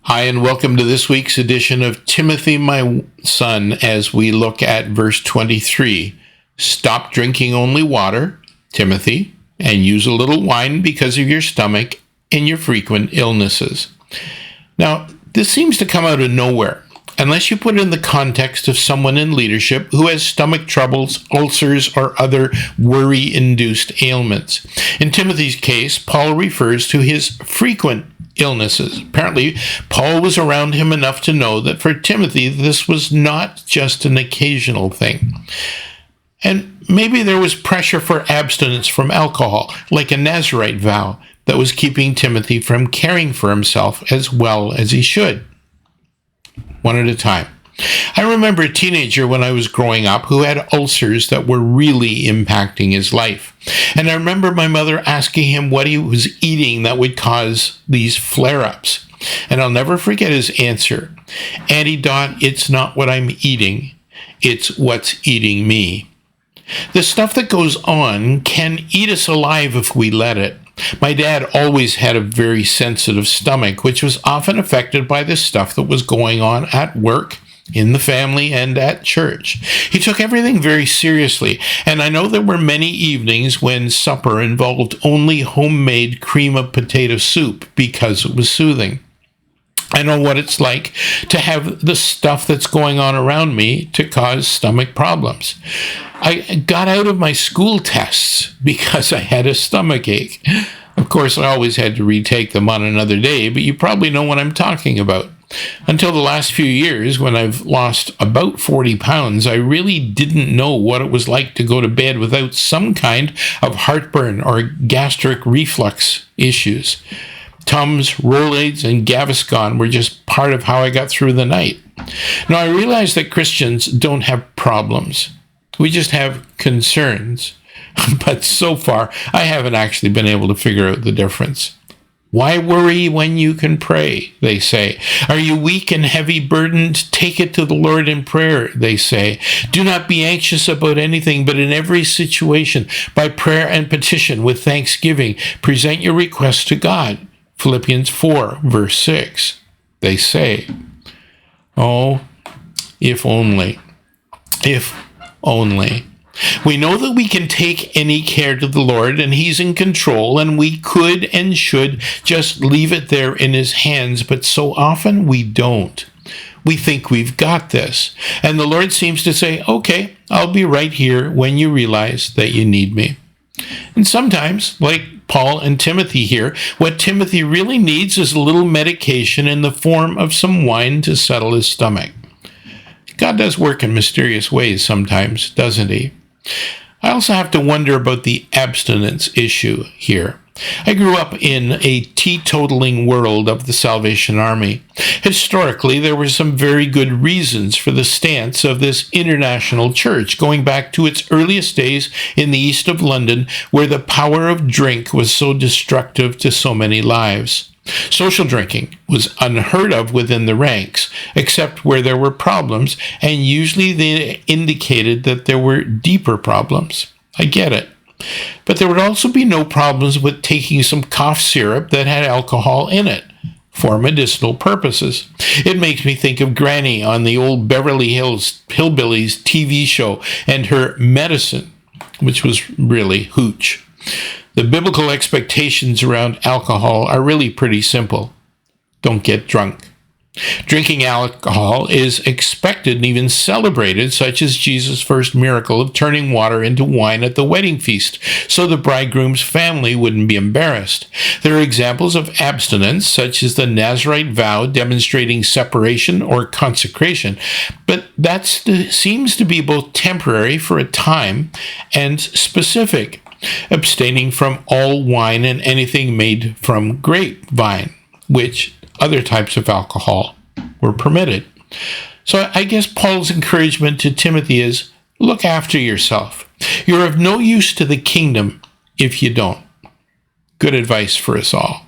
Hi, and welcome to this week's edition of Timothy, my son, as we look at verse 23. Stop drinking only water, Timothy, and use a little wine because of your stomach and your frequent illnesses. Now, this seems to come out of nowhere, unless you put it in the context of someone in leadership who has stomach troubles, ulcers, or other worry-induced ailments. In Timothy's case, Paul refers to his frequent illnesses. Apparently, Paul was around him enough to know that for Timothy, this was not just an occasional thing. And maybe there was pressure for abstinence from alcohol, like a Nazarite vow, that was keeping Timothy from caring for himself as well as he should. One at a time. I remember a teenager when I was growing up who had ulcers that were really impacting his life. And I remember my mother asking him what he was eating that would cause these flare-ups. And I'll never forget his answer. Auntie Dot, it's not what I'm eating, it's what's eating me. The stuff that goes on can eat us alive if we let it. My dad always had a very sensitive stomach, which was often affected by the stuff that was going on at work, in the family, and at church. He took everything very seriously, and I know there were many evenings when supper involved only homemade cream of potato soup because it was soothing. I know what it's like to have the stuff that's going on around me to cause stomach problems. I got out of my school tests because I had a stomach ache. Of course, I always had to retake them on another day, but you probably know what I'm talking about. Until the last few years, when I've lost about 40 pounds, I really didn't know what it was like to go to bed without some kind of heartburn or gastric reflux issues. Tums, Rolaids, and Gaviscon were just part of how I got through the night. Now, I realize that Christians don't have problems. We just have concerns. But so far, I haven't actually been able to figure out the difference. Why worry when you can pray, they say. Are you weak and heavy burdened? Take it to the Lord in prayer, they say. Do not be anxious about anything, but in every situation, by prayer and petition, with thanksgiving, present your requests to God. Philippians 4, verse 6, they say. Oh, if only. If only. We know that we can take any care to the Lord, and He's in control, and we could and should just leave it there in His hands, but so often we don't. We think we've got this, and the Lord seems to say, okay, I'll be right here when you realize that you need me. And sometimes, like Paul and Timothy here, what Timothy really needs is a little medication in the form of some wine to settle his stomach. God does work in mysterious ways sometimes, doesn't He? I also have to wonder about the abstinence issue here. I grew up in a teetotaling world of the Salvation Army. Historically, there were some very good reasons for the stance of this international church, going back to its earliest days in the east of London, where the power of drink was so destructive to so many lives. Social drinking was unheard of within the ranks, except where there were problems, and usually they indicated that there were deeper problems. I get it. But there would also be no problems with taking some cough syrup that had alcohol in it for medicinal purposes. It makes me think of Granny on the old Beverly Hills Hillbillies TV show and her medicine, which was really hooch. The biblical expectations around alcohol are really pretty simple. Don't get drunk. Drinking alcohol is expected and even celebrated, such as Jesus' first miracle of turning water into wine at the wedding feast, so the bridegroom's family wouldn't be embarrassed. There are examples of abstinence, such as the Nazarite vow demonstrating separation or consecration, but that seems to be both temporary for a time and specific, abstaining from all wine and anything made from grapevine, which other types of alcohol were permitted. So I guess Paul's encouragement to Timothy is, look after yourself. You're of no use to the kingdom if you don't. Good advice for us all.